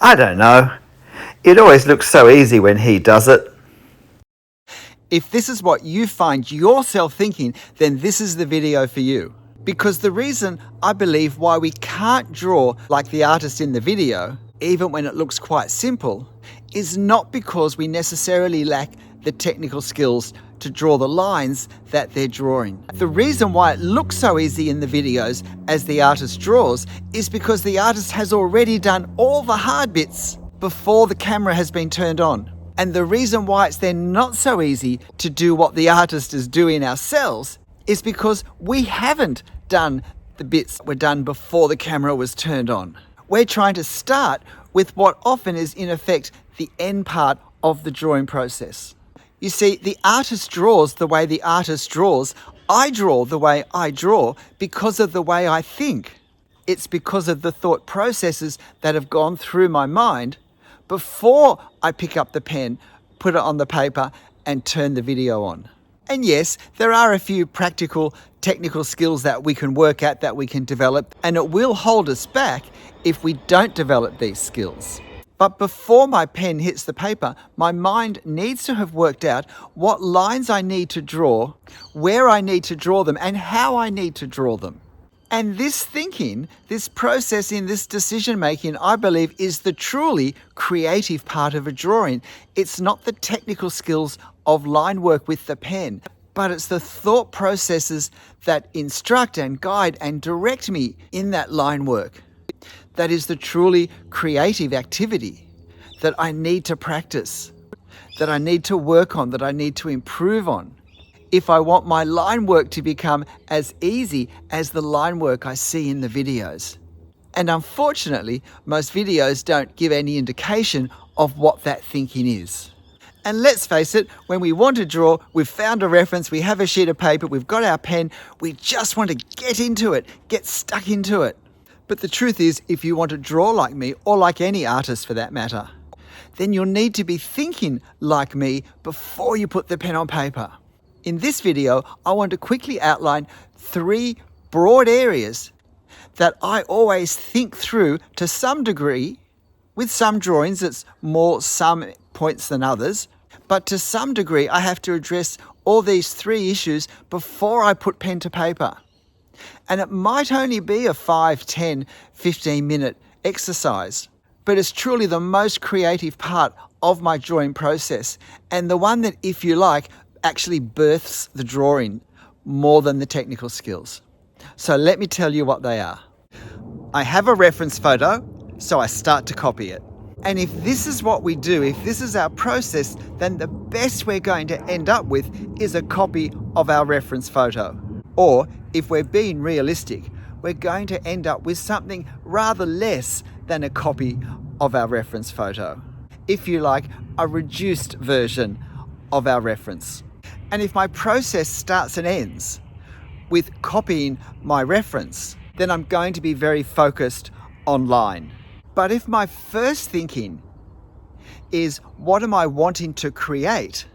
I don't know. It always looks so easy when he does it. If this is what you find yourself thinking, then this is the video for you. Because the reason I believe why we can't draw like the artist in the video, even when it looks quite simple, is not because we necessarily lack the technical skills to draw the lines that they're drawing. The reason why it looks so easy in the videos as the artist draws is because the artist has already done all the hard bits before the camera has been turned on. And the reason why it's then not so easy to do what the artist is doing ourselves is because we haven't done the bits that were done before the camera was turned on. We're trying to start with what often is in effect the end part of the drawing process. You see, the artist draws the way the artist draws. I draw the way I draw because of the way I think. It's because of the thought processes that have gone through my mind before I pick up the pen, put it on the paper, and turn the video on. And yes, there are a few practical, technical skills that we can work at, that we can develop, and it will hold us back if we don't develop these skills. But before my pen hits the paper, my mind needs to have worked out what lines I need to draw, where I need to draw them, and how I need to draw them. And this thinking, this processing, this decision making, I believe is the truly creative part of a drawing. It's not the technical skills of line work with the pen, but it's the thought processes that instruct and guide and direct me in that line work. That is the truly creative activity that I need to practice, that I need to work on, that I need to improve on, if I want my line work to become as easy as the line work I see in the videos. And unfortunately, most videos don't give any indication of what that thinking is. And let's face it, when we want to draw, we've found a reference, we have a sheet of paper, we've got our pen, we just want to get into it, get stuck into it. But the truth is, if you want to draw like me, or like any artist for that matter, then you'll need to be thinking like me before you put the pen on paper. In this video, I want to quickly outline 3 broad areas that I always think through to some degree. With some drawings, it's more some points than others, but to some degree, I have to address all these 3 issues before I put pen to paper. And it might only be a 5, 10, 15-minute exercise, but it's truly the most creative part of my drawing process, and the one that, if you like, actually births the drawing more than the technical skills. So let me tell you what they are. I have a reference photo, so I start to copy it. And if this is what we do, if this is our process, then the best we're going to end up with is a copy of our reference photo. Or, if we're being realistic, we're going to end up with something rather less than a copy of our reference photo. If you like, a reduced version of our reference. And if my process starts and ends with copying my reference, then I'm going to be very focused on line. But if my first thinking is what am I wanting to create,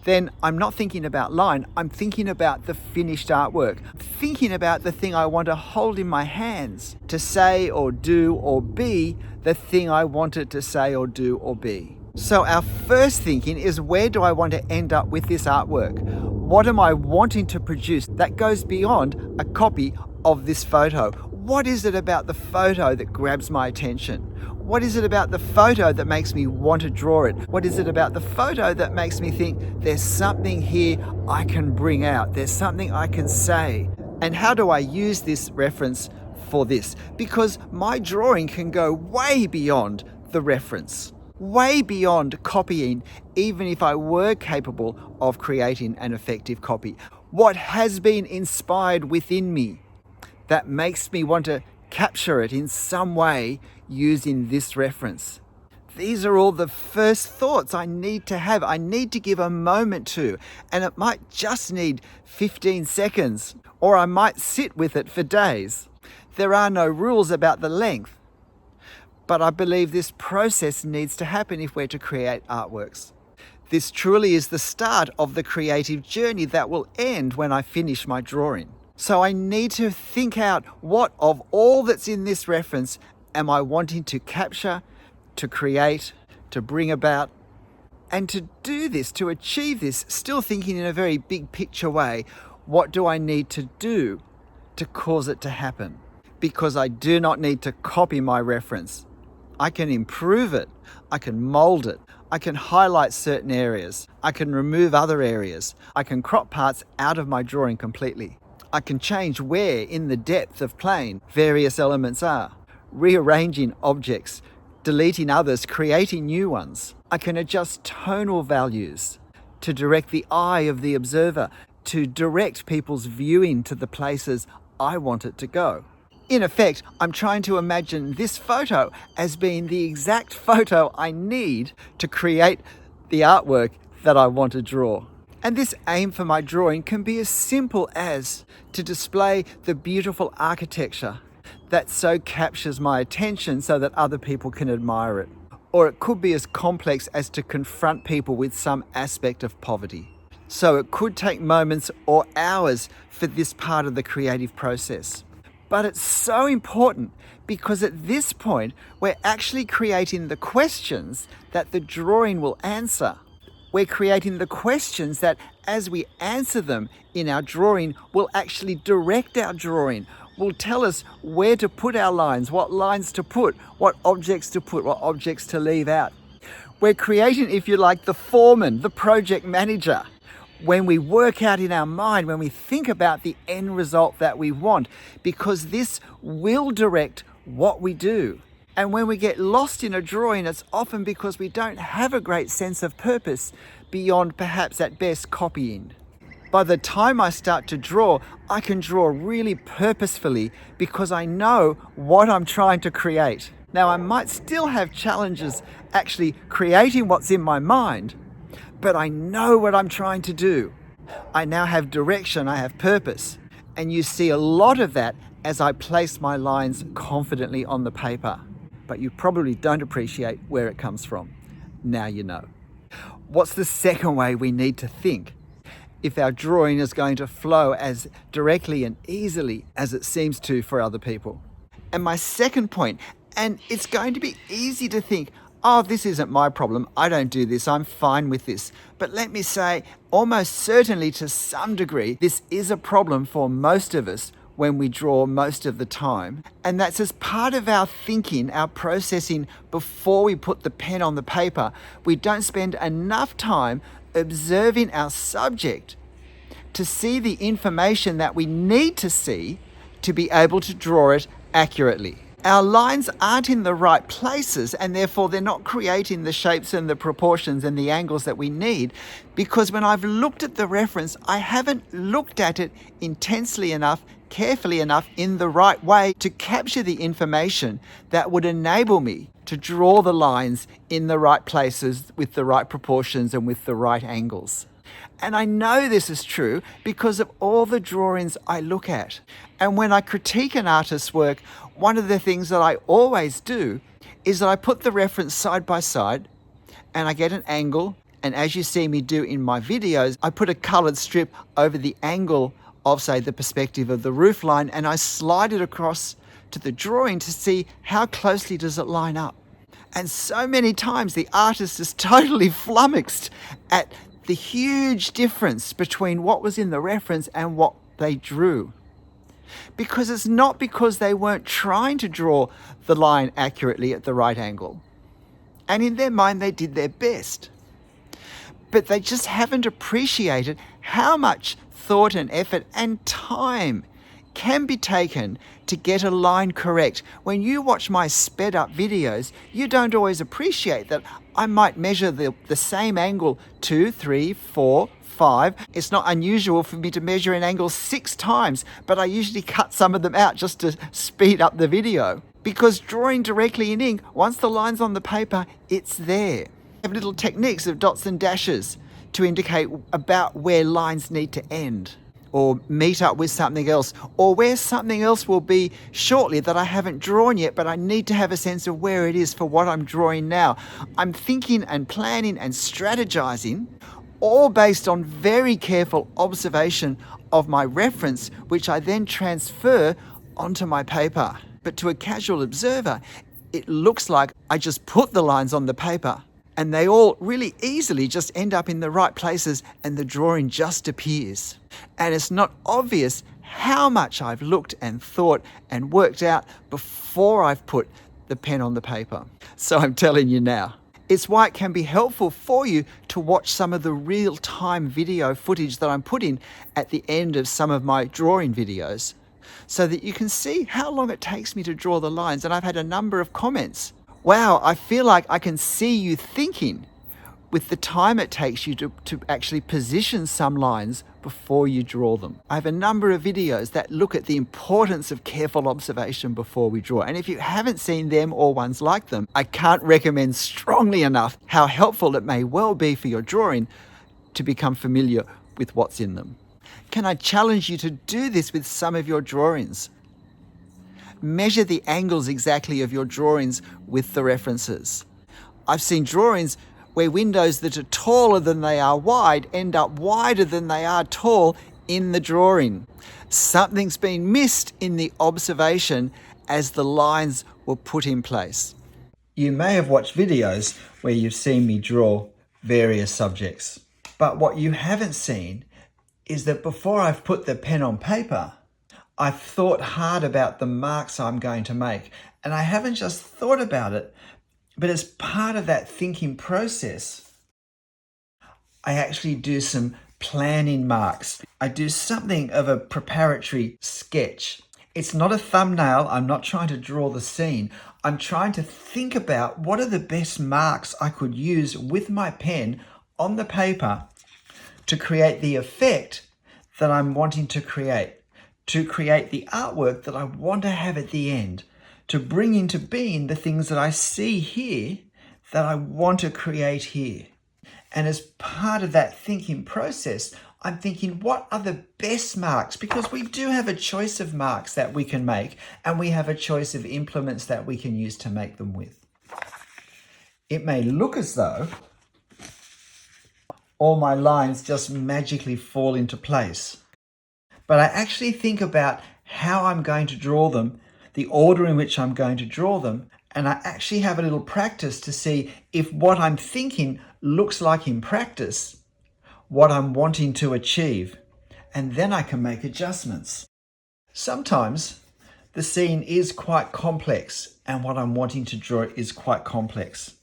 then I'm not thinking about line, I'm thinking about the finished artwork, thinking about the thing I want to hold in my hands to say or do or be the thing I wanted to say or do or be. So our first thinking is, where do I want to end up with this artwork? What am I wanting to produce that goes beyond a copy of this photo? What is it about the photo that grabs my attention? What is it about the photo that makes me want to draw it? What is it about the photo that makes me think there's something here I can bring out? There's something I can say. And how do I use this reference for this? Because my drawing can go way beyond the reference, way beyond copying, even if I were capable of creating an effective copy. What has been inspired within me that makes me want to capture it in some way using this reference? These are all the first thoughts I need to have. I need to give a moment to, and it might just need 15 seconds, or I might sit with it for days. There are no rules about the length, but I believe this process needs to happen if we're to create artworks. This truly is the start of the creative journey that will end when I finish my drawing. So I need to think out, what of all that's in this reference am I wanting to capture to create, to bring about, and to do this, to achieve this, still thinking in a very big picture way, what do I need to do to cause it to happen? Because I do not need to copy my reference. I can improve it. I can mold it. I can highlight certain areas. I can remove other areas. I can crop parts out of my drawing completely. I can change where in the depth of plane various elements are, rearranging objects, deleting others, creating new ones. I can adjust tonal values to direct the eye of the observer, to direct people's viewing to the places I want it to go. In effect, I'm trying to imagine this photo as being the exact photo I need to create the artwork that I want to draw. And this aim for my drawing can be as simple as to display the beautiful architecture that so captures my attention so that other people can admire it. Or it could be as complex as to confront people with some aspect of poverty. So it could take moments or hours for this part of the creative process. But it's so important because at this point, we're actually creating the questions that the drawing will answer. We're creating the questions that, as we answer them in our drawing, will actually direct our drawing, will tell us where to put our lines, what lines to put, what objects to put, what objects to leave out. We're creating, if you like, the foreman, the project manager. When we work out in our mind, when we think about the end result that we want, because this will direct what we do. And when we get lost in a drawing, it's often because we don't have a great sense of purpose beyond perhaps at best copying. By the time I start to draw, I can draw really purposefully because I know what I'm trying to create. Now, I might still have challenges actually creating what's in my mind, but I know what I'm trying to do. I now have direction, I have purpose. And you see a lot of that as I place my lines confidently on the paper. But you probably don't appreciate where it comes from. Now you know. What's the second way we need to think if our drawing is going to flow as directly and easily as it seems to for other people? And my second point, and it's going to be easy to think, oh, this isn't my problem, I don't do this, I'm fine with this. But let me say, almost certainly to some degree, this is a problem for most of us when we draw most of the time. And that's as part of our thinking, our processing before we put the pen on the paper. We don't spend enough time observing our subject to see the information that we need to see to be able to draw it accurately. Our lines aren't in the right places, and therefore they're not creating the shapes and the proportions and the angles that we need, because when I've looked at the reference, I haven't looked at it intensely enough, carefully enough, in the right way to capture the information that would enable me to draw the lines in the right places with the right proportions and with the right angles. And I know this is true because of all the drawings I look at. And when I critique an artist's work, one of the things that I always do is that I put the reference side by side and I get an angle. And as you see me do in my videos, I put a colored strip over the angle of, say, the perspective of the roof line, and I slide it across to the drawing to see how closely does it line up. And so many times the artist is totally flummoxed at the huge difference between what was in the reference and what they drew. Because it's not because they weren't trying to draw the line accurately at the right angle. And in their mind, they did their best. But they just haven't appreciated how much thought and effort and time can be taken to get a line correct. When you watch my sped up videos, you don't always appreciate that I might measure the same angle 2, 3, 4, 5. It's not unusual for me to measure an angle 6 times, but I usually cut some of them out just to speed up the video. Because drawing directly in ink, once the line's on the paper, it's there. I have little techniques of dots and dashes to indicate about where lines need to end, or meet up with something else, or where something else will be shortly that I haven't drawn yet, but I need to have a sense of where it is for what I'm drawing now. I'm thinking and planning and strategizing, all based on very careful observation of my reference, which I then transfer onto my paper. But to a casual observer, it looks like I just put the lines on the paper and they all really easily just end up in the right places and the drawing just appears. And it's not obvious how much I've looked and thought and worked out before I've put the pen on the paper. So I'm telling you now. It's why it can be helpful for you to watch some of the real-time video footage that I'm putting at the end of some of my drawing videos, so that you can see how long it takes me to draw the lines. And I've had a number of comments. Wow, I feel like I can see you thinking with the time it takes you to actually position some lines before you draw them. I have a number of videos that look at the importance of careful observation before we draw. And if you haven't seen them or ones like them, I can't recommend strongly enough how helpful it may well be for your drawing to become familiar with what's in them. Can I challenge you to do this with some of your drawings? Measure the angles exactly of your drawings with the references. I've seen drawings where windows that are taller than they are wide end up wider than they are tall in the drawing. Something's been missed in the observation as the lines were put in place. You may have watched videos where you've seen me draw various subjects, but what you haven't seen is that before I've put the pen on paper, I've thought hard about the marks I'm going to make. And I haven't just thought about it, but as part of that thinking process, I actually do some planning marks. I do something of a preparatory sketch. It's not a thumbnail. I'm not trying to draw the scene. I'm trying to think about what are the best marks I could use with my pen on the paper to create the effect that I'm wanting to create the artwork that I want to have at the end, to bring into being the things that I see here that I want to create here. And as part of that thinking process, I'm thinking, what are the best marks? Because we do have a choice of marks that we can make, and we have a choice of implements that we can use to make them with. It may look as though all my lines just magically fall into place, but I actually think about how I'm going to draw them, the order in which I'm going to draw them, and I actually have a little practice to see if what I'm thinking looks like in practice what I'm wanting to achieve, and then I can make adjustments. Sometimes the scene is quite complex and what I'm wanting to draw is quite complex,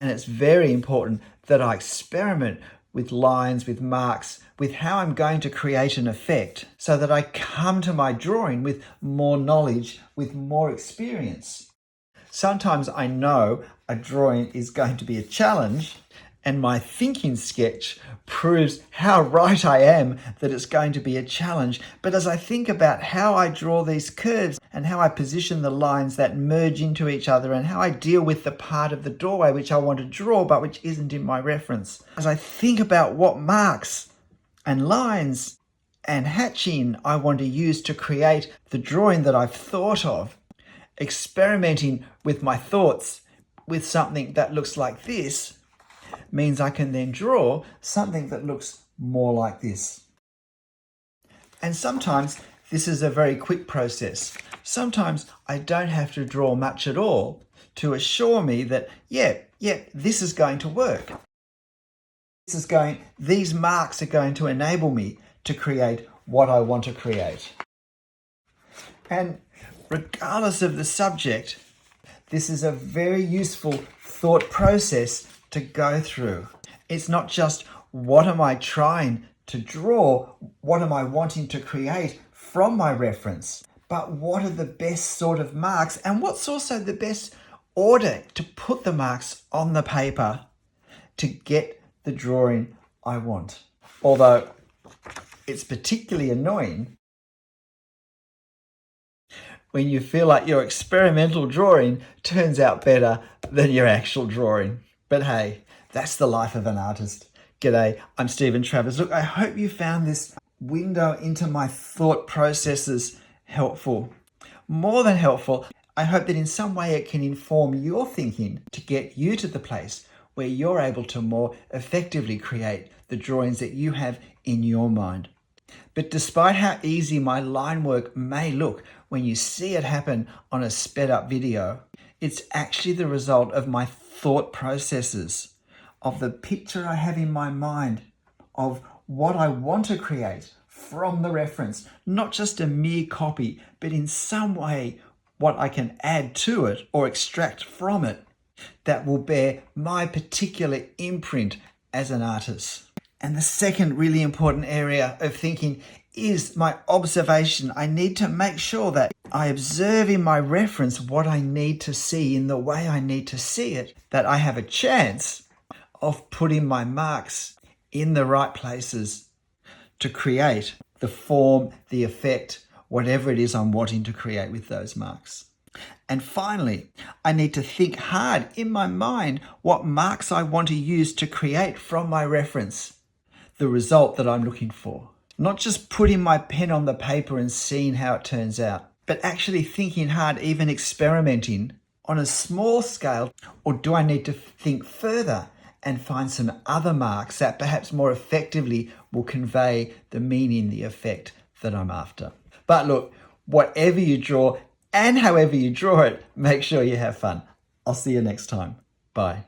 and it's very important that I experiment with lines, with marks, with how I'm going to create an effect, so that I come to my drawing with more knowledge, with more experience. Sometimes I know a drawing is going to be a challenge, and my thinking sketch proves how right I am that it's going to be a challenge. But as I think about how I draw these curves and how I position the lines that merge into each other and how I deal with the part of the doorway which I want to draw but which isn't in my reference, as I think about what marks and lines and hatching I want to use to create the drawing that I've thought of, experimenting with my thoughts with something that looks like this means I can then draw something that looks more like this. And sometimes this is a very quick process. Sometimes I don't have to draw much at all to assure me that, this is going to work. These marks are going to enable me to create what I want to create. And regardless of the subject, this is a very useful thought process to go through. It's not just what am I trying to draw, what am I wanting to create from my reference, but what are the best sort of marks and what's also the best order to put the marks on the paper to get the drawing I want. Although it's particularly annoying when you feel like your experimental drawing turns out better than your actual drawing. But hey, that's the life of an artist. G'day, I'm Stephen Travers. Look, I hope you found this window into my thought processes helpful. More than helpful, I hope that in some way it can inform your thinking to get you to the place where you're able to more effectively create the drawings that you have in your mind. But despite how easy my line work may look when you see it happen on a sped up video, It's actually the result of my thought processes, of the picture I have in my mind, of what I want to create from the reference, not just a mere copy, but in some way what I can add to it or extract from it that will bear my particular imprint as an artist. And the second really important area of thinking is my observation. I need to make sure that I observe in my reference what I need to see in the way I need to see it, that I have a chance of putting my marks in the right places to create the form, the effect, whatever it is I'm wanting to create with those marks. And finally, I need to think hard in my mind what marks I want to use to create from my reference the result that I'm looking for. Not just putting my pen on the paper and seeing how it turns out, but actually thinking hard, even experimenting on a small scale. Or do I need to think further and find some other marks that perhaps more effectively will convey the meaning, the effect that I'm after? But look, whatever you draw and however you draw it, make sure you have fun. I'll see you next time. Bye.